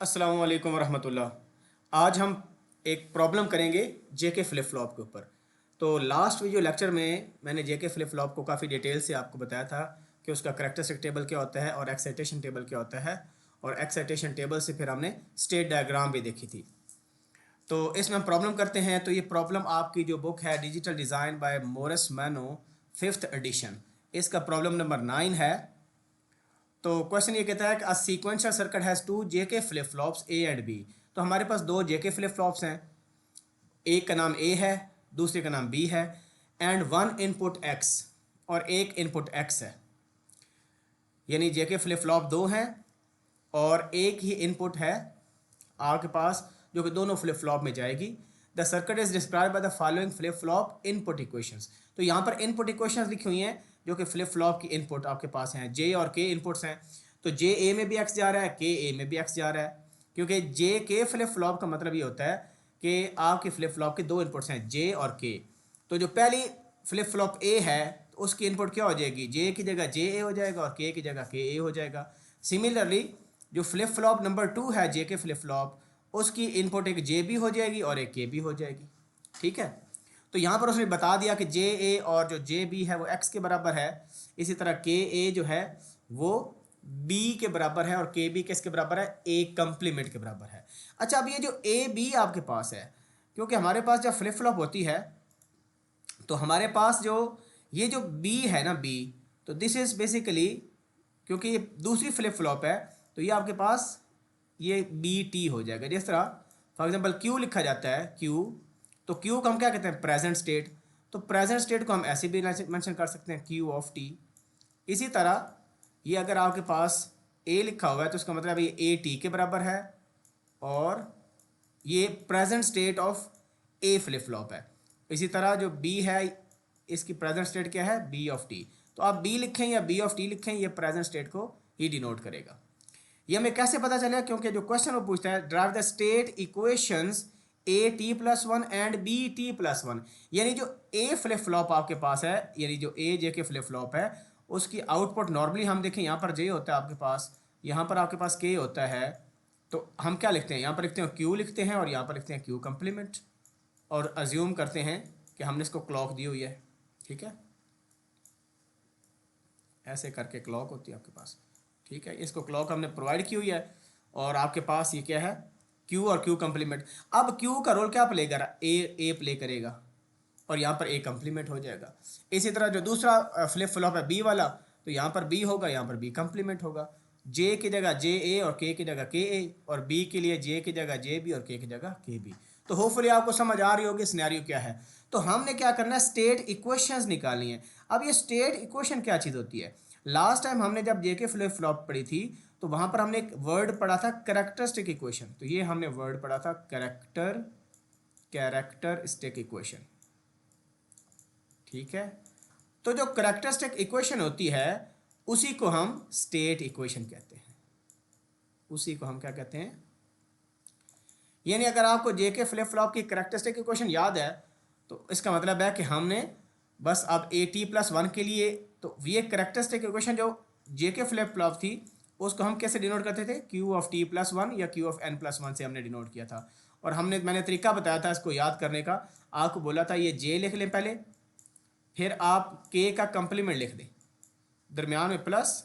अस्सलाम वालेकुम रहमतुल्लाह। आज हम एक प्रॉब्लम करेंगे जेके फ्लिप फ्लॉप के ऊपर। तो लास्ट वीडियो लेक्चर में मैंने जेके फ्लिप फ्लॉप को काफ़ी डिटेल से आपको बताया था कि उसका करैक्टरिस्टिक टेबल क्या होता है और एक्साइटेशन टेबल क्या होता है, और एक्साइटेशन टेबल से फिर हमने स्टेट डायग्राम भी देखी थी। तो इसमें हम प्रॉब्लम करते हैं। तो ये प्रॉब्लम आपकी जो बुक है digital design by Morris Mano 5th edition, इसका प्रॉब्लम नंबर 9 है। तो क्वेश्चन ये कहता है कि a sequential circuit has two JK flip flops A and B. तो हमारे पास दो जेके फ्लिप फ्लॉप्स हैं, एक का नाम ए है, दूसरे का नाम बी है, एंड वन इनपुट एक्स और एक इनपुट एक्स है। यानी जेके फ्लिप फ्लॉप दो हैं और एक ही इनपुट है आपके पास जो कि दोनों फ्लिप फ्लॉप में जाएगी। The circuit is describe by the following flip flop input equations. तो यहाँ पर इनपुट इक्वेशंस लिखी हुई हैं जो कि फ्लिप फ्लॉप की इनपुट आपके पास हैं। जे और के इनपुट्स हैं, तो जे ए में भी एक्स जा रहा है, के ए में भी एक्स जा रहा है, क्योंकि जे के फ्लिप फ्लॉप का मतलब ये होता है कि आपके फ्लिप फ्लॉप के दो इनपुट्स हैं, जे और के। तो जो पहली फ्लिप फ्लॉप ए है तो उसकी इनपुट क्या हो जाएगी, जे की जगह जे ए हो जाएगा और के की जगह के ए हो जाएगा। सिमिलरली जो फ्लिप फ्लॉप नंबर 2 है जे के फ्लिप फ्लॉप, उसकी इनपुट एक जे भी हो जाएगी और एक के भी हो जाएगी। ठीक है, तो यहाँ पर उसने बता दिया कि जे ए और जो जे बी है वो एक्स के बराबर है, इसी तरह के ए जो है वो बी के बराबर है और के बी किसके बराबर है, ए कंप्लीमेंट के बराबर है। अच्छा, अब ये जो ए बी आपके पास है, क्योंकि हमारे पास जब फ्लिप फ्लॉप होती है तो हमारे पास जो ये जो बी है ना, बी, तो दिस इज बेसिकली, क्योंकि ये दूसरी फ्लिप फ्लॉप है तो ये आपके पास ये बी टी हो जाएगा। जिस तरह फॉर एग्जांपल क्यू लिखा जाता है, क्यू, तो क्यू को हम क्या कहते हैं, प्रेजेंट स्टेट। तो प्रेजेंट स्टेट को हम ऐसे भी मेंशन कर सकते हैं, क्यू ऑफ टी। इसी तरह ये अगर आपके पास ए लिखा हुआ है तो उसका मतलब ये ए टी के बराबर है और ये present state of A flip flop है। इसी तरह जो बी है इसकी प्रेजेंट स्टेट क्या है, बी ऑफ टी। तो आप बी लिखें या बी ऑफ टी लिखें, ये प्रेजेंट स्टेट को ही डिनोट करेगा। ये हमें कैसे पता चलेगा, क्योंकि जो क्वेश्चन वो पूछता है drive the state equations A T plus one and B T plus one. यानी जो ए फ्लिप फ्लॉप आपके पास है, यानी जो ए जे के फ्लिप फ्लॉप है, उसकी आउटपुट नॉर्मली हम देखें यहाँ पर जे होता है आपके पास, यहाँ पर आपके पास के होता है। तो हम क्या लिखते हैं, यहाँ पर लिखते हैं क्यू लिखते हैं और यहाँ पर लिखते हैं क्यू कंप्लीमेंट, और अज्यूम करते हैं कि हमने इसको क्लॉक दी हुई है। ठीक है, ऐसे करके क्लॉक होती है आपके पास। ठीक है, इसको क्लॉक हमने प्रोवाइड की हुई है और आपके पास ये क्या है, क्यू और क्यू कंप्लीमेंट। अब क्यू का रोल क्या प्ले करा, ए प्ले करेगा और यहाँ पर ए कंप्लीमेंट हो जाएगा। इसी तरह जो दूसरा फ्लिप फ्लॉप है बी वाला, तो यहाँ पर बी होगा, यहाँ पर बी कंप्लीमेंट होगा। जे की जगह जे ए और के की जगह के ए, और बी के लिए जे की जगह जे बी और के की जगह के बी। तो होपफुली आपको समझ आ रही होगी सिनेरियो क्या है। तो हमने क्या करना है, स्टेट इक्वेशंस निकालनी है। अब ये स्टेट इक्वेशन क्या चीज़ होती है, लास्ट टाइम हमने जब जेके फ्लिप फ्लॉप पढ़ी थी तो वहां पर हमने एक वर्ड पढ़ा था कैरेक्टरिस्टिक इक्वेशन। तो ये हमने वर्ड पढ़ा था कैरेक्टरिस्टिक इक्वेशन। ठीक है, तो जो कैरेक्टरिस्टिक इक्वेशन होती है उसी को हम स्टेट इक्वेशन कहते हैं, उसी को हम क्या कहते हैं। यानी अगर आपको जेके फ्लिप फ्लॉप की कैरेक्टरिस्टिक इक्वेशन याद है तो इसका मतलब है कि हमने बस अब ए टी प्लस वन के लिए, तो ये कैरेक्टरिस्टिक इक्वेशन जो जेके फ्लिप फ्लॉप थी उसको हम कैसे डिनोट करते थे, Q of T plus one या Q of N plus one से हमने डिनोट किया था। और मैंने तरीका बताया था इसको याद करने का। आपको बोला था ये जे लिख लें पहले, फिर आप के का कंप्लीमेंट लिख दें, दरमियान में प्लस,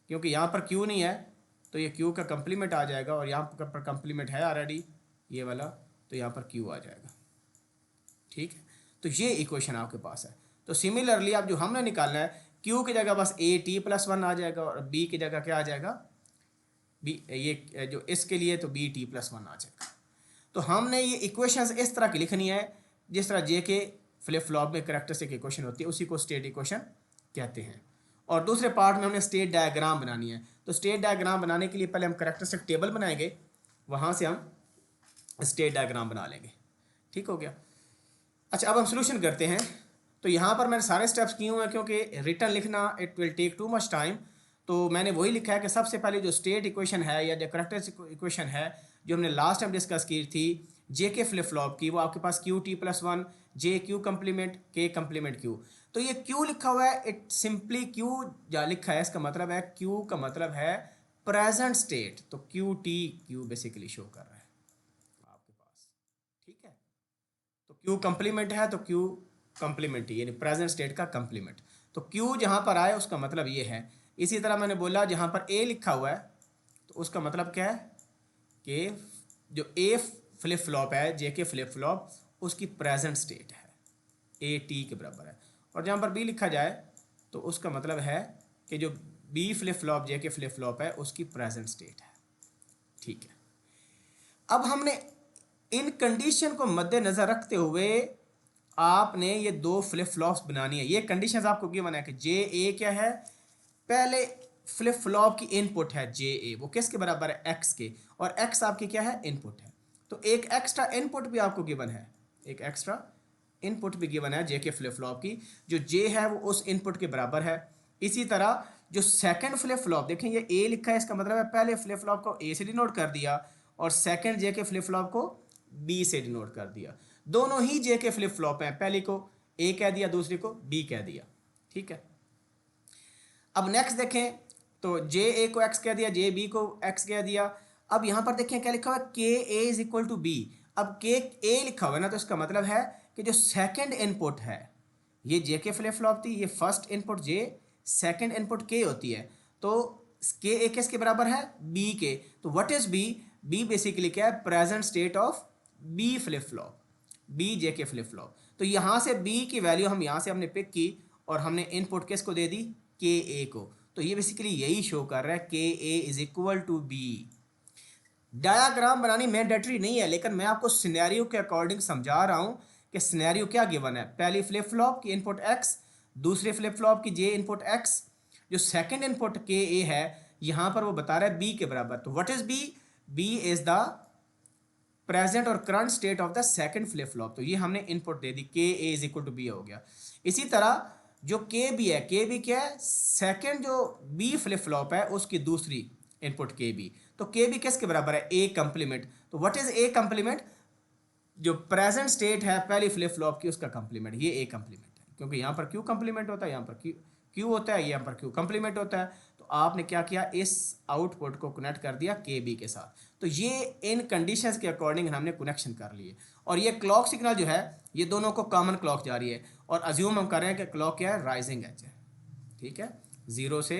क्योंकि यहाँ पर क्यू नहीं है तो ये क्यू का कंप्लीमेंट आ जाएगा, और यहाँ पर कंप्लीमेंट है ऑलरेडी ये वाला, तो यहाँ पर क्यू आ जाएगा। ठीक है, तो ये इक्वेशन आपके पास है। तो सिमिलरली अब जो हमने निकालना है, क्यू की जगह बस ए टी प्लस वन आ जाएगा और बी की जगह क्या आ जाएगा, बी, ये जो इसके लिए तो बी टी प्लस वन आ जाएगा। तो हमने ये इक्वेशंस इस तरह की लिखनी है जिस तरह जे के फ्लिप फ्लॉप में कैरेक्टरिस्टिक इक्वेशन होती है, उसी को स्टेट इक्वेशन कहते हैं। और दूसरे पार्ट में हमने स्टेट डायग्राम बनानी है। तो स्टेट डायग्राम बनाने के लिए पहले हम कैरेक्टरिस्टिक टेबल बनाएंगे, वहाँ से हम स्टेट डायग्राम बना लेंगे। ठीक हो गया। अच्छा, अब हम सोल्यूशन करते हैं। तो यहाँ पर मैंने सारे स्टेप्स किए हुए हैं क्योंकि रिटर्न लिखना it will take too much time. तो मैंने वही लिखा है कि सबसे पहले जो स्टेट इक्वेशन है या जो कैरेक्टरिस्टिक इक्वेशन है जो हमने लास्ट टाइम डिस्कस की थी जे के फ्लिप फ्लॉप की, वो आपके पास क्यू टी प्लस वन, जे क्यू कंप्लीमेंट, के कंप्लीमेंट क्यू। तो ये क्यू लिखा हुआ है, इट सिंपली क्यू जा लिखा है, इसका मतलब है क्यू का मतलब है प्रेजेंट स्टेट, तो Q T Q basically show कर रहा है आपके पास, ठीक है। तो क्यू कंप्लीमेंट है, तो क्यू कंप्लीमेंट यानी प्रेजेंट स्टेट का कंप्लीमेंट, तो क्यू जहां पर आए उसका मतलब ये है। इसी तरह मैंने बोला जहां पर ए लिखा हुआ है तो उसका मतलब क्या है कि जो ए फ्लिप फ्लॉप है, जे के फ्लिप फ्लॉप, उसकी प्रेजेंट स्टेट है, ए टी के बराबर है। और जहाँ पर बी लिखा जाए तो उसका मतलब है कि जो बी फ्लिप फ्लॉप जे के फ्लिप फ्लॉप है उसकी प्रेजेंट स्टेट है, ठीक है। अब हमने इन कंडीशन को मद्देनजर रखते हुए आपने ये दो फ्लिप फ्लॉप्स बनानी है। ये कंडीशंस आपको गिवन है कि जे ए क्या है, पहले फ्लिप फ्लॉप की इनपुट है जे ए, वो किसके बराबर है, एक्स के, और एक्स आपकी क्या है, इनपुट है। तो एक एक्स्ट्रा इनपुट भी आपको गिवन है, एक एक्स्ट्रा इनपुट भी गिवन है जे के फ्लिप फ्लॉप की, जो जे है वो उस इनपुट के बराबर है। इसी तरह जो सेकंड फ्लिप फ्लॉप, देखें ये ए लिखा है, इसका मतलब है पहले फ्लिप फ्लॉप को ए से डिनोट कर दिया और सेकंड जे के फ्लिप फ्लॉप को बी से डिनोट कर दिया। दोनों ही जे के फ्लिप फ्लॉप हैं, पहली को ए कह दिया, दूसरी को बी कह दिया, ठीक है। अब नेक्स्ट देखें तो जे ए को एक्स कह दिया, जे बी को एक्स कह दिया। अब यहां पर देखें क्या लिखा हुआ है, K A is equal to B. अब के ए लिखा हुआ है ना, तो इसका मतलब है कि जो सेकंड इनपुट है, ये जे के फ्लिप फ्लॉप थी, ये फर्स्ट इनपुट जे, सेकंड इनपुट के होती है, तो के ए किसके बराबर है, बी के। तो what is B, B basically क्या है, present state of B flip flop, B J K flip flop. तो यहां से बी की वैल्यू हम यहां से हमने पिक की और हमने इनपुट किसको दे दी, के ए को। तो ये बेसिकली यही शो कर रहा है K A is equal to B. Diagram बनानी मैंडेटरी नहीं है, लेकिन मैं आपको सिनेरियो के अकॉर्डिंग समझा रहा हूं कि सिनेरियो क्या गिवन है। पहली फ्लिप फ्लॉप की इनपुट एक्स, दूसरे फ्लिप फ्लॉप की जे इनपुट एक्स, जो सेकंड इनपुट के ए है यहां पर वो बता रहा है बी के बराबर। तो what is B, B is the present और current state of the second flip flop. तो ये हमने इनपुट दे दी, K A is equal to B हो गया। इसी तरह जो के बी है, के बी क्या है, सेकंड जो बी फ्लिप फ्लॉप है उसकी दूसरी इनपुट के बी। तो के बी किसके बराबर है, ए कंप्लीमेंट। तो व्हाट इज ए कंप्लीमेंट, जो प्रेजेंट स्टेट है पहली फ्लिप फ्लॉप की उसका कंप्लीमेंट, ये ए कंप्लीमेंट है, क्योंकि यहां पर क्यू कंप्लीमेंट होता है, यहां पर क्यू होता है, यहां पर क्यू कंप्लीमेंट होता है। तो आपने क्या किया, इस आउटपुट को कनेक्ट कर दिया के बी के साथ। तो ये इन कंडीशंस के अकॉर्डिंग हमने कनेक्शन कर लिए। और ये क्लॉक सिग्नल जो है ये दोनों को कॉमन क्लॉक जा रही है, और अज्यूम हम कर रहे हैं कि क्लॉक क्या है, राइजिंग एज है, ठीक है। 0 से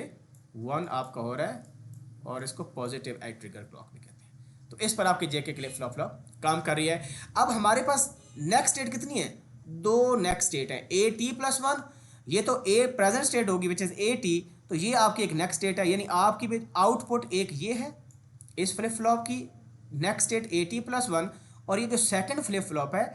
1 आपका हो रहा है और इसको पॉजिटिव एज ट्रिगर क्लॉक भी कहते हैं। तो इस पर आपकी जेके के लिए फ्लॉप फ्लॉप काम कर रही है। अब हमारे पास नेक्स्ट स्टेट कितनी है, दो नेक्स्ट स्टेट है, ए टी प्लस वन, ये तो ए प्रेजेंट स्टेट होगी विच इज ए टी, तो ये आपकी एक नेक्स्ट स्टेट है, यानी आपकी आउटपुट एक ये है इस फ्लिप फ्लॉप की next state A T plus one, और ये जो सेकंड फ्लिप फ्लॉप है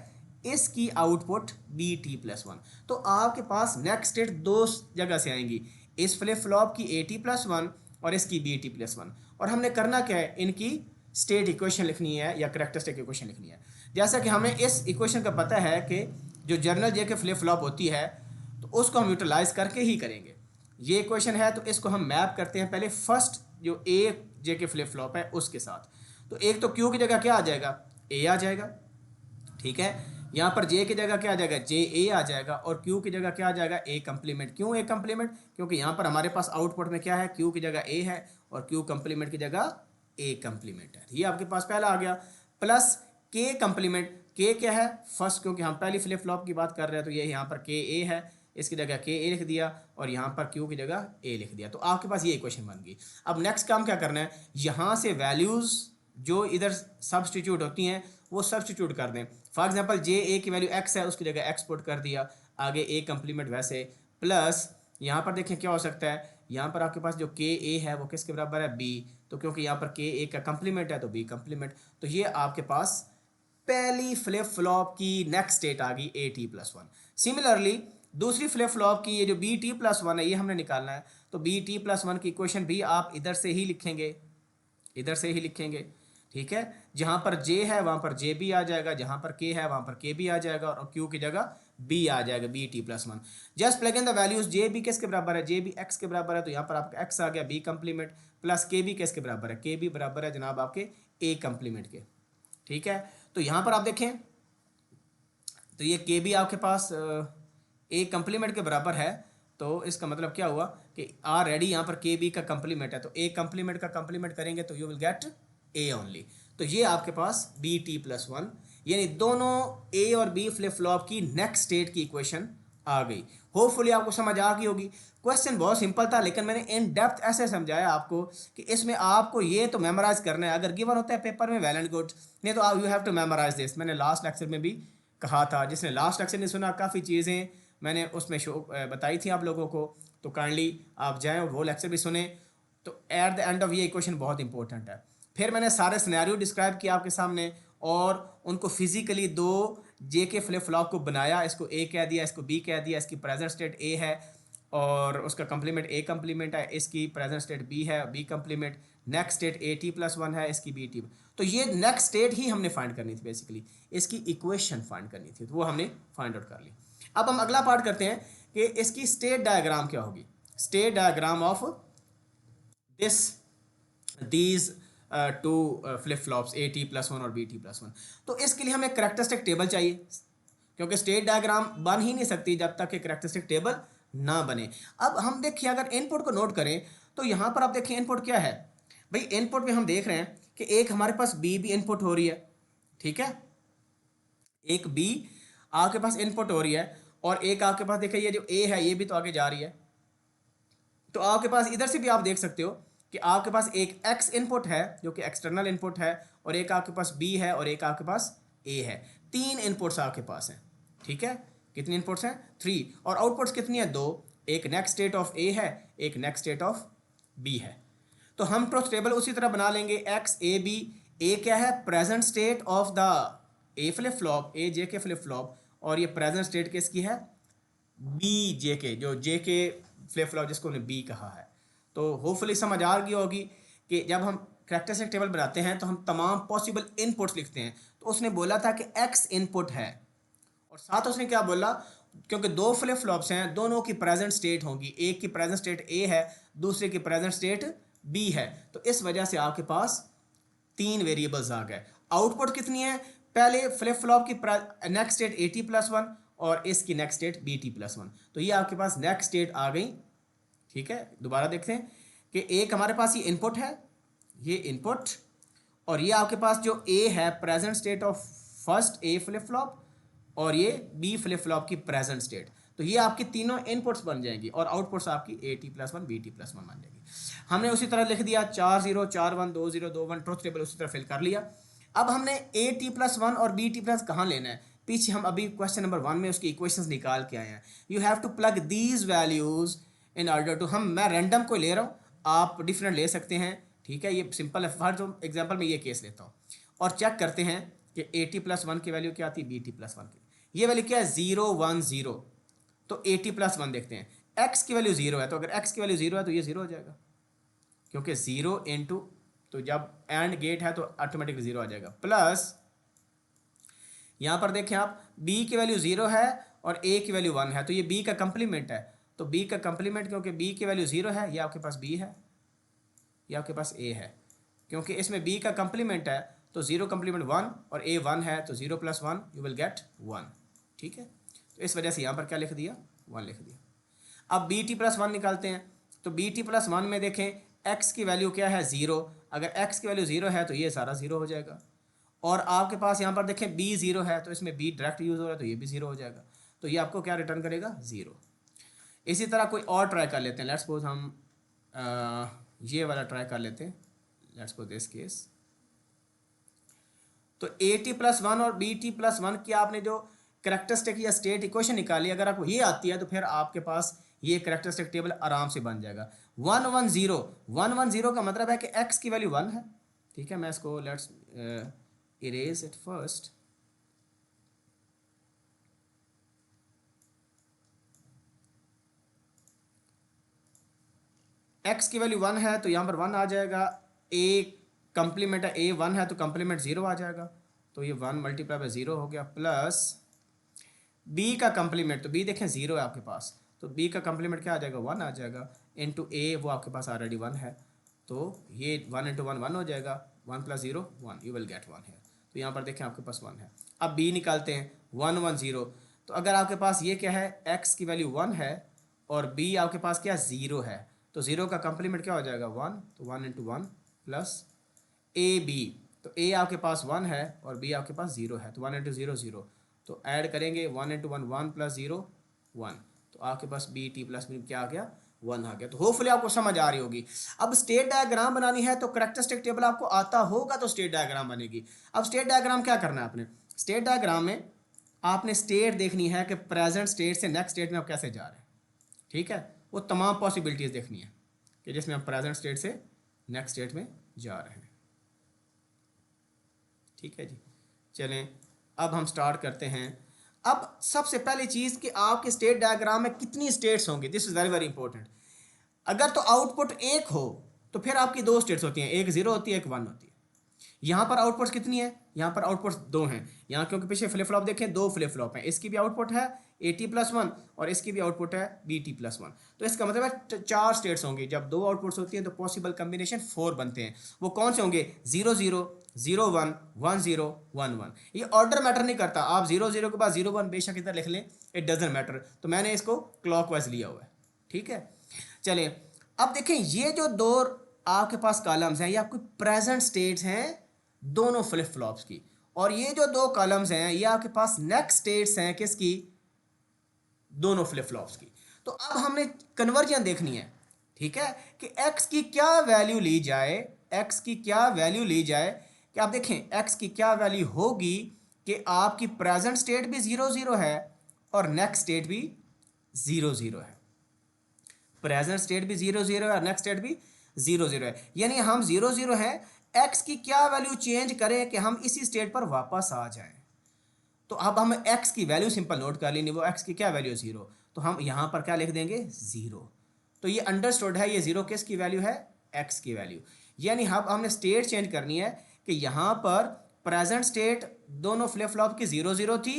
इसकी output B T plus one. तो आपके पास नेक्स्ट स्टेट दो जगह से आएंगी, इस फ्लिप फ्लॉप की ए टी प्लस वन और इसकी बी टी प्लस वन। और हमने करना क्या है, इनकी स्टेट इक्वेशन लिखनी है या करेक्टरिस्टिक इक्वेशन लिखनी है। जैसा कि हमें इस इक्वेशन का पता है कि जो जनरल जे के फ्लिप फ्लॉप होती है तो उसको हम यूटिलाइज करके ही करेंगे। ये इक्वेशन है तो इसको हम मैप करते हैं पहले फर्स्ट जो ए जे के फ्लिप फ्लॉप है उसके साथ। तो एक तो क्यू की जगह क्या आ जाएगा, ए आ जाएगा, ठीक है। यहाँ पर जे की जगह क्या आ जाएगा, जे ए आ जाएगा, और क्यू की जगह क्या आ जाएगा, ए कंप्लीमेंट। क्यों ए कंप्लीमेंट, क्योंकि यहाँ पर हमारे पास आउटपुट में क्या है, क्यू की जगह ए है और क्यू कंप्लीमेंट की जगह ए कंप्लीमेंट है। ये आपके पास पहला आ गया, प्लस के कंप्लीमेंट। के क्या है, फर्स्ट, क्योंकि हम पहली फ्लिप फ्लॉप की बात कर रहे हैं तो ये यहाँ पर के ए है, इसकी जगह के ए लिख दिया और यहाँ पर क्यू की जगह ए लिख दिया। तो आपके पास ये इक्वेशन बन गई। अब नेक्स्ट काम क्या करना है, यहाँ से वैल्यूज़ जो इधर सब्सटीट्यूट होती हैं वो सब्सटीट्यूट कर दें। फॉर एग्जांपल जे ए की वैल्यू एक्स है, उसकी जगह एक्स पुट कर दिया, आगे ए कंप्लीमेंट वैसे, प्लस यहाँ पर देखें क्या हो सकता है, यहाँ पर आपके पास जो के ए है वो किसके बराबर है, बी। तो क्योंकि यहाँ पर के ए का कंप्लीमेंट है तो बी कंप्लीमेंट। तो ये आपके पास पहली फ्लिप फ्लॉप की नेक्स्ट स्टेट आ गई ए टी प्लस वन। सिमिलरली दूसरी फ्लिप फ्लॉप की ये जो बी टी प्लस वन है ये हमने निकालना है। तो बी टी प्लस वन की इक्वेशन भी आप इधर से ही लिखेंगे, इधर से ही लिखेंगे, ठीक है। जहां पर जे है वहां पर जे बी आ जाएगा, जहां पर के है वहां पर के बी आ जाएगा, और क्यू की जगह बी आ जाएगा, B T plus one. Just plug in the values, J B किसके बराबर है, जे बी एक्स के बराबर है, तो यहाँ पर आपका एक्स आ गया, बी कंप्लीमेंट, प्लस के बी किसके बराबर है, के बी बराबर है जनाब आपके ए कंप्लीमेंट के, ठीक है। तो यहाँ पर आप देखें तो ये के बी आपके पास ए कंप्लीमेंट के बराबर है, तो इसका मतलब क्या हुआ कि ऑलरेडी यहाँ पर के बी का कंप्लीमेंट है, तो ए कंप्लीमेंट का कंप्लीमेंट करेंगे तो you will get A only. तो ये आपके पास बी टी प्लस वन, यानी दोनों ए और बी फ्लिप फ्लॉप की नेक्स्ट स्टेट की इक्वेशन आ गई। होपफुली आपको समझ आ गई होगी। क्वेश्चन बहुत सिंपल था, लेकिन मैंने इन डेप्थ ऐसे समझाया आपको कि इसमें आपको ये तो मेमोराइज करना है, अगर गिवन होता है पेपर में वेल एंड गुड, नहीं तो you have to memorise this. मैंने लास्ट लेक्चर में भी कहा था, जिसने लास्ट लेक्चर नहीं सुना, काफ़ी चीज़ें मैंने उसमें शो बताई थी आप लोगों को, तो काइंडली आप जाएँ वो लेक्चर भी सुने। तो एट द एंड ऑफ ये इक्वेशन बहुत इंपॉर्टेंट है। फिर मैंने सारे सिनेरियो डिस्क्राइब किया आपके सामने और उनको फिजिकली दो जे के फ्लिप फ्लॉप को बनाया, इसको ए कह दिया, इसको बी कह दिया, इसकी प्रेजेंट स्टेट ए है और उसका कंप्लीमेंट ए कंप्लीमेंट है, इसकी प्रेजेंट स्टेट बी है, B complement, next state A T plus one है, इसकी बी टी। तो ये नेक्स्ट स्टेट ही हमने फाइंड करनी थी, बेसिकली इसकी इक्वेशन फाइंड करनी थी, तो वो हमने फाइंड आउट कर ली। अब हम अगला पार्ट करते हैं कि इसकी स्टेट डायग्राम क्या होगी, state diagram of this these two flip flops A T plus one और बी टी प्लस वन। तो इसके लिए हमें करेक्टरिस्टिक टेबल चाहिए, क्योंकि स्टेट डायग्राम बन ही नहीं सकती जब तक कि करेक्टरिस्टिक टेबल ना बने। अब हम देखिए, अगर इनपुट को नोट करें तो यहाँ पर आप देखिए इनपुट क्या है भाई। इनपुट में हम देख रहे हैं कि एक हमारे पास बी भी इनपुट हो रही है, ठीक है, एक बी आपके पास इनपुट हो रही है और एक आपके पास देखिए ये जो ए है ये भी तो आगे जा रही है। तो आपके पास इधर से भी आप देख सकते हो कि आपके पास एक एक्स इनपुट है जो कि एक्सटर्नल इनपुट है, और एक आपके पास बी है और एक आपके पास ए है। तीन इनपुट्स आपके पास हैं, ठीक है। कितनी इनपुट्स हैं? 3। और आउटपुट्स कितनी है? 2। एक नेक्स्ट स्टेट ऑफ ए है, एक नेक्स्ट स्टेट ऑफ बी है। तो हम ट्रुथ टेबल उसी तरह बना लेंगे, एक्स ए बी। ए क्या है? Present state of the A flip flop, A J K flip flop, और ये प्रेजेंट स्टेट किसकी है? बी जे के, जो जे के फ्लिप फ्लॉप जिसको उन्हें बी कहा है। तो होपफुली समझ आ गई होगी कि जब हम कैरेक्टरिस्टिक टेबल बनाते हैं तो हम तमाम पॉसिबल इनपुट्स लिखते हैं। तो उसने बोला था कि एक्स इनपुट है, और साथ उसने क्या बोला, क्योंकि दो फ्लिप फ्लॉप्स हैं, दोनों की प्रेजेंट स्टेट होगी, एक की प्रेजेंट स्टेट ए है, दूसरे की प्रेजेंट स्टेट बी है। तो इस वजह से आपके पास तीन वेरिएबल्स आ गए। आउटपुट कितनी है? पहले फ्लिप फ्लॉप की next state A T plus one और इसकी next state B T plus one. तो ये आपके पास नेक्स्ट स्टेट आ गई, ठीक है। दोबारा देखते हैं कि एक हमारे पास ये इनपुट है, ये इनपुट, और ये आपके पास जो ए है present state of first A flip flop, और ये बी फ्लिप फ्लॉप की प्रेजेंट स्टेट। तो ये आपकी तीनों इनपुट्स बन जाएंगी और आउटपुट्स आपकी A T plus one B T plus one बन जाएगी। हमने उसी तरह लिख दिया 4 0 4 1 2 0 2 1, ट्रुथ टेबल उसी तरह फिल कर लिया। अब हमने ए टी प्लस वन और बी टी प्लस कहाँ लेना है? पीछे हम अभी क्वेश्चन नंबर 1 में उसकी इक्वेशंस निकाल के आए हैं। You have to plug these values in order to, मैं रैंडम को ले रहा हूँ, आप डिफरेंट ले सकते हैं, ठीक है। ये सिंपल है, फॉर जो एग्जाम्पल में ये केस लेता हूँ और चेक करते हैं कि ए टी प्लस वन की वैल्यू क्या आती है, बी टी प्लस वन की। ये वैल्यू क्या है? 0 1 0। तो ए टी प्लस वन देखते हैं, एक्स की वैल्यू 0 है, तो अगर एक्स की वैल्यू 0 है तो ये 0 हो जाएगा, क्योंकि 0 इंटू, तो जब एंड गेट है तो ऑटोमेटिकली 0 आ जाएगा। प्लस यहाँ पर देखें आप, b की वैल्यू 0 है और a की वैल्यू 1 है, तो ये b का कंप्लीमेंट है। तो b का कंप्लीमेंट, क्योंकि b की वैल्यू 0 है, ये आपके पास b है, ये आपके पास a है। क्योंकि इसमें b का कंप्लीमेंट है तो 0 कंप्लीमेंट 1 और a 1 है, तो 0 + 1 यू विल गेट 1, ठीक है। तो इस वजह से यहाँ पर क्या लिख दिया? 1 लिख दिया। अब बी टी प्लस वन निकालते हैं, तो बी टी प्लस वन में देखें x की वैल्यू क्या है? 0। अगर x की वैल्यू 0 है तो ये सारा 0 हो जाएगा, और आपके पास यहाँ पर देखें b 0 है, तो इसमें b डायरेक्ट यूज़ हो रहा है, तो ये भी 0 हो जाएगा। तो ये आपको क्या रिटर्न करेगा? 0। इसी तरह कोई और ट्राई कर लेते हैं। लेट्स सपोज हम ये वाला ट्राई कर लेते हैं। Let's suppose this case. तो ए टी प्लस वन और बी टी प्लस वन की आपने जो करेक्टरिस्टिक या स्टेट इक्वेशन निकाली, अगर आपको ये आती है तो फिर आपके पास ये करेक्टरिस्टिक टेबल आराम से बन जाएगा। 1 1 0, 1 1 0 का मतलब है कि x की वैल्यू 1 है, ठीक है। मैं इसको let's erase it first. x की वैल्यू 1 है तो यहाँ पर 1 आ जाएगा। a कंप्लीमेंट है, a 1 है तो कंप्लीमेंट 0 आ जाएगा, तो ये 1 मल्टीप्लाई बाय 0 हो गया। प्लस b का कंप्लीमेंट, तो b देखें 0 है आपके पास, तो b का कंप्लीमेंट क्या आ जाएगा? 1 आ जाएगा, इंटू a वो आपके पास ऑलरेडी 1 है, तो ये 1 इंटू 1 1 हो जाएगा, 1 + 0 1, यू विल गेट 1 है। तो यहाँ पर देखें आपके पास 1 है। अब b निकालते हैं, 1 1 0। तो अगर आपके पास ये क्या है? x की वैल्यू 1 है और बी आपके पास क्या 0 है, तो 0 का कंप्लीमेंट क्या हो जाएगा 1, तो 1 इंटू 1 प्लस ए बी, तो ए आपके पास 1 है और बी आपके पास 0 है, तो 1 इंटू 0 0, तो ऐड करेंगे 1 इंटू 1 1 प्लस 0 1, तो आपके पास बी टी प्लस बी क्या आ गया 1 आ गया। तो होपफुली आपको समझ आ रही होगी। अब स्टेट डायग्राम बनानी है तो करैक्टरिस्टिक टेबल आपको आता होगा तो स्टेट डायग्राम बनेगी। अब स्टेट डायग्राम क्या करना है आपने, स्टेट डायग्राम में आपने स्टेट देखनी है कि प्रेजेंट स्टेट से नेक्स्ट स्टेट में आप कैसे जा रहे हैं, ठीक है, वो तमाम पॉसिबिलिटीज़ देखनी है कि जिसमें हम प्रेजेंट स्टेट से नेक्स्ट स्टेट में जा रहे हैं। ठीक है जी, चलें अब हम स्टार्ट करते हैं। अब सबसे पहली चीज़ कि आपके स्टेट डायग्राम में कितनी स्टेट्स होंगी, this is very very important. अगर तो आउटपुट एक हो तो फिर आपकी दो स्टेट्स होती हैं, एक 0 होती है, एक 1 होती है। यहाँ पर आउटपुट्स कितनी है, यहाँ पर आउटपुट्स 2 हैं। यहाँ क्योंकि पीछे फ्लिप फ्लॉप देखें 2 फ्लिप फ्लॉप हैं, इसकी भी आउटपुट है AT+1 और इसकी भी आउटपुट है BT+1, तो इसका मतलब है 4 स्टेट्स होंगी। जब 2 आउटपुट्स होती हैं तो पॉसिबल कम्बिनेशन 4 बनते हैं। वो कौन से होंगे 0 0 0 1 1 0 1 1। ये ऑर्डर मैटर नहीं करता, आप 0 0 के बाद 0 1 बेशक इधर लिख लें, इट डजेंट मैटर, तो मैंने इसको क्लॉकवाइज लिया हुआ है। ठीक है, चलिए अब देखें ये जो दो आपके पास कॉलम्स हैं ये आपकी प्रेजेंट स्टेट्स हैं दोनों फ्लिप फ्लॉप्स की, और ये जो दो कॉलम्स हैं ये आपके पास नेक्स्ट स्टेट्स हैं किसकी, दोनों फ्लिप फ्लॉप्स की। तो अब हमने कन्वर्जन देखनी है, ठीक है, कि x की क्या वैल्यू ली जाए, x की क्या वैल्यू ली जाए, कि आप देखें x की क्या वैल्यू होगी कि आपकी प्रेजेंट स्टेट भी 0 0 है और नेक्स्ट स्टेट भी 0 0 है, प्रेजेंट स्टेट भी 0 0 है और नेक्स्ट स्टेट भी 0 0 है, यानी हम 0 0 है, x की क्या वैल्यू चेंज करें कि हम इसी स्टेट पर वापस आ जाएं। तो अब हम x की वैल्यू सिंपल नोट कर लेंगे, वो x की क्या वैल्यू 0, तो हम यहाँ पर क्या लिख देंगे 0। तो ये अंडरस्टूड है, ये 0 किसकी वैल्यू है, x की वैल्यू। यानी अब हमने स्टेट चेंज करनी है कि यहाँ पर प्रेजेंट स्टेट दोनों फ्लिप फ्लॉप की 0 0 थी,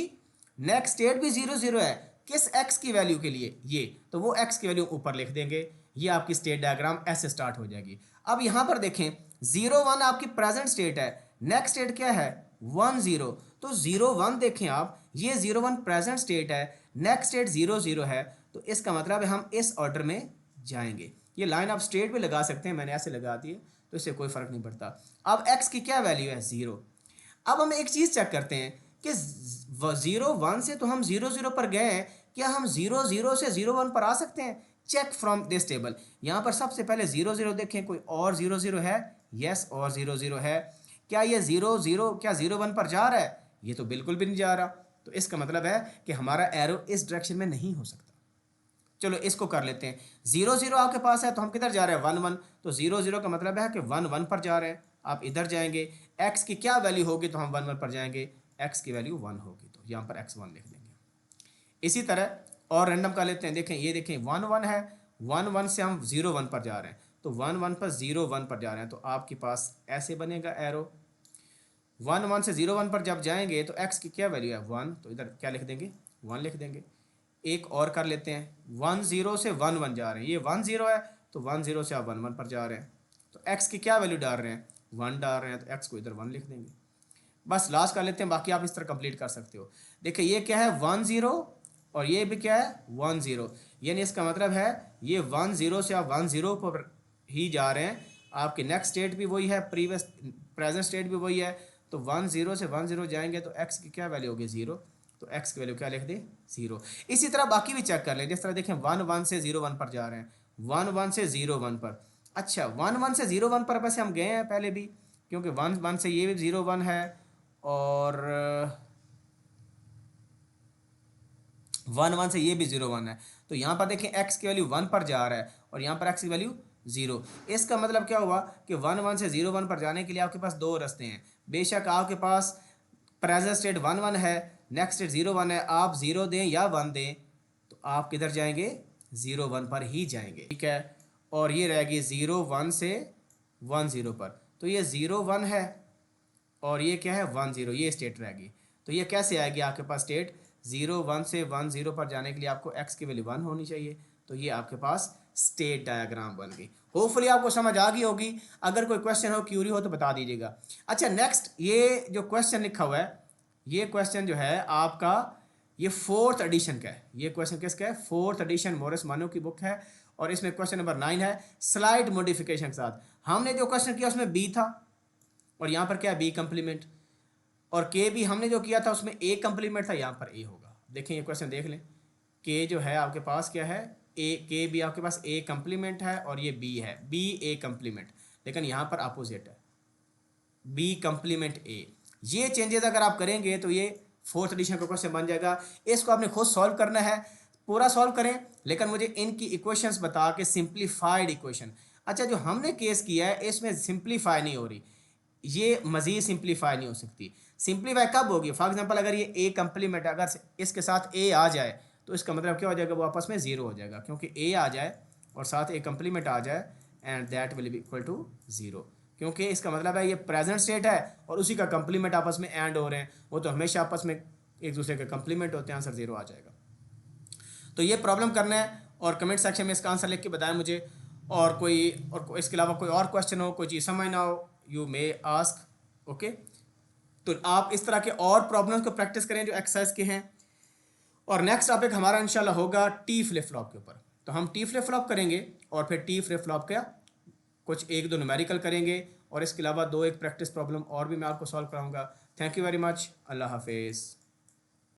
नेक्स्ट स्टेट भी 0 0 है, किस x की वैल्यू के लिए, ये, तो वो x की वैल्यू ऊपर लिख देंगे। ये आपकी स्टेट डायग्राम ऐसे स्टार्ट हो जाएगी। अब यहाँ पर देखें 0 1 आपकी प्रेजेंट स्टेट है, नेक्स्ट स्टेट क्या है 1 0, तो 0 1 देखें आप, ये 0 1 प्रेजेंट स्टेट है, नेक्स्ट स्टेट 0 0 है, तो इसका मतलब है हम इस ऑर्डर में जाएंगे। ये लाइन आप स्ट्रेट भी लगा सकते हैं, मैंने ऐसे लगा दी है तो इससे कोई फर्क नहीं पड़ता। अब x की क्या वैल्यू है 0। अब हम एक चीज़ चेक करते हैं कि 0 1 से तो हम 0 0 पर गए हैं, क्या हम 0 0 से 0 1 पर आ सकते हैं, चेक फ्रॉम दिस टेबल। यहाँ पर सबसे पहले 0 0 देखें, कोई और 0 0 है, यस और 0 0 है, क्या ये 0 0 क्या 0 1 पर जा रहा है, ये तो बिल्कुल भी नहीं जा रहा, तो इसका मतलब है कि हमारा एरो इस डायरेक्शन में नहीं हो सकता। चलो इसको कर लेते हैं, 0 0 आपके पास है तो हम किधर जा रहे हैं 1 1, तो 0 0 का मतलब है कि 1 1 पर जा रहे हैं, आप इधर जाएंगे, x की क्या वैल्यू होगी तो हम 1 1 पर जाएंगे, x की वैल्यू 1 होगी तो यहाँ पर x 1 लिख देंगे। इसी तरह और रैंडम कर लेते हैं, देखें ये देखें 1 1 है, 1 1 से हम 0 1 पर जा रहे हैं, तो 1 1 पर 0 1 पर जा रहे हैं, तो आपके पास ऐसे बनेगा एरो। 1 1 से 0 1 पर जब जाएंगे तो x की क्या वैल्यू है 1, तो इधर क्या लिख देंगे 1 लिख देंगे। एक और कर लेते हैं, 1 0 से 1 1 जा रहे हैं, ये 1 0 है तो 1 0 से आप 1 1 पर जा रहे हैं, तो x की क्या वैल्यू डाल रहे हैं 1 डाल रहे हैं, तो x को इधर 1 लिख देंगे। बस लास्ट कर लेते हैं, बाकी आप इस तरह कंप्लीट कर सकते हो। देखिए ये क्या है 1 0 और ये भी क्या है 1 0, यानी इसका मतलब है ये 1 0 से आप 1 0 पर ही जा रहे हैं, आपके नेक्स्ट स्टेट भी वही है, प्रीवियस प्रेजेंट स्टेट भी वही है, तो 1 0 से 1 0 जाएंगे तो x की क्या वैल्यू होगी 0, तो x की वैल्यू क्या लिख दें 0। इसी तरह बाकी भी चेक कर लें, जिस तरह देखें 1 1 से 0 1 पर जा रहे हैं, 1 1 से 0 1 पर, अच्छा 1 1 से 0 1 पर वैसे हम गए हैं पहले भी, क्योंकि 1 1 से ये भी 0 1 है और 1 1 से ये भी 0 1 है, तो यहाँ पर देखें x की वैल्यू 1 पर जा रहा है और यहाँ पर x की वैल्यू 0। इसका मतलब क्या हुआ कि 1 1 से 0 1 पर जाने के लिए आपके पास दो रास्ते हैं। बेशक आपके पास प्रेजेंट स्टेट 1 1 है, नेक्स्ट स्टेट 0 1 है, आप 0 दें या 1 दें तो आप किधर जाएंगे 0 1 पर ही जाएंगे, ठीक है। और ये रहेगी 0 1 से 1 0 पर, तो ये 0 1 है और ये क्या है 1 0, ये स्टेट रहेगी। तो ये कैसे आएगी आपके पास स्टेट 0 1 से 1 0 पर जाने के लिए आपको x की वैल्यू 1 होनी चाहिए, तो ये आपके पास स्टेट डायग्राम बन गई। होपफुली आपको समझ आ गई होगी, अगर कोई क्वेश्चन हो क्यूरी हो तो बता दीजिएगा। अच्छा नेक्स्ट ये जो क्वेश्चन लिखा हुआ है, ये क्वेश्चन जो है आपका ये फोर्थ एडिशन का है, ये क्वेश्चन किसका है, फोर्थ एडिशन मॉरिस मानो की बुक है, और इसमें क्वेश्चन नंबर 9 है स्लाइड मॉडिफिकेशन के साथ। हमने जो क्वेश्चन किया उसमें बी था, और यहाँ पर क्या है बी कंप्लीमेंट, और के भी हमने जो किया था उसमें ए कंप्लीमेंट था, यहाँ पर ए होगा। देखें ये क्वेश्चन देख लें, के जो है आपके पास क्या है, ए के भी आपके पास ए कंप्लीमेंट है, और ये बी है बी ए कंप्लीमेंट, लेकिन यहाँ पर अपोजिट है बी कंप्लीमेंट ए। ये चेंजेस अगर आप करेंगे तो ये फोर्थ एडिशन का क्वेश्चन बन जाएगा। इसको आपने खुद सॉल्व करना है, पूरा सॉल्व करें, लेकिन मुझे इनकी इक्वेशंस बता के सिंप्लीफाइड इक्वेशन। अच्छा, जो हमने केस किया है इसमें सिंप्लीफाई नहीं हो रही, ये मज़ीद सिंप्लीफाई नहीं हो सकती। सिंप्लीफाई कब होगी, फॉर एग्जांपल अगर ये ए कंप्लीमेंट, अगर इसके साथ ए आ जाए तो इसका मतलब क्या हो जाएगा, वो आपस में ज़ीरो हो जाएगा, क्योंकि ए आ जाए और साथ ए कंप्लीमेंट आ जाए, and that will be equal to zero, क्योंकि इसका मतलब है ये प्रेजेंट स्टेट है और उसी का कंप्लीमेंट आपस में एंड हो रहे हैं, वो तो हमेशा आपस में एक दूसरे के कंप्लीमेंट होते हैं, आंसर ज़ीरो आ जाएगा। तो ये प्रॉब्लम करना है, और कमेंट सेक्शन में इसका आंसर लिख के बताएं मुझे। और इसके अलावा कोई और क्वेश्चन हो, कोई चीज़ समझ ना हो, यू मे आस्क। ओके, तो आप इस तरह के और प्रॉब्लम्स को प्रैक्टिस करें जो एक्सरसाइज के हैं। और नेक्स्ट टॉपिक हमारा इंशाल्लाह होगा टी फ्लिप फ्लॉप के ऊपर। तो हम टी फ्लिप फ्लॉप करेंगे, और फिर टी फ्लिप फ्लॉप का कुछ एक दो न्यूमेरिकल करेंगे, और इसके अलावा दो एक प्रैक्टिस प्रॉब्लम और भी मैं आपको सॉल्व कराऊंगा। थैंक यू वेरी मच, अल्लाह हाफिज़।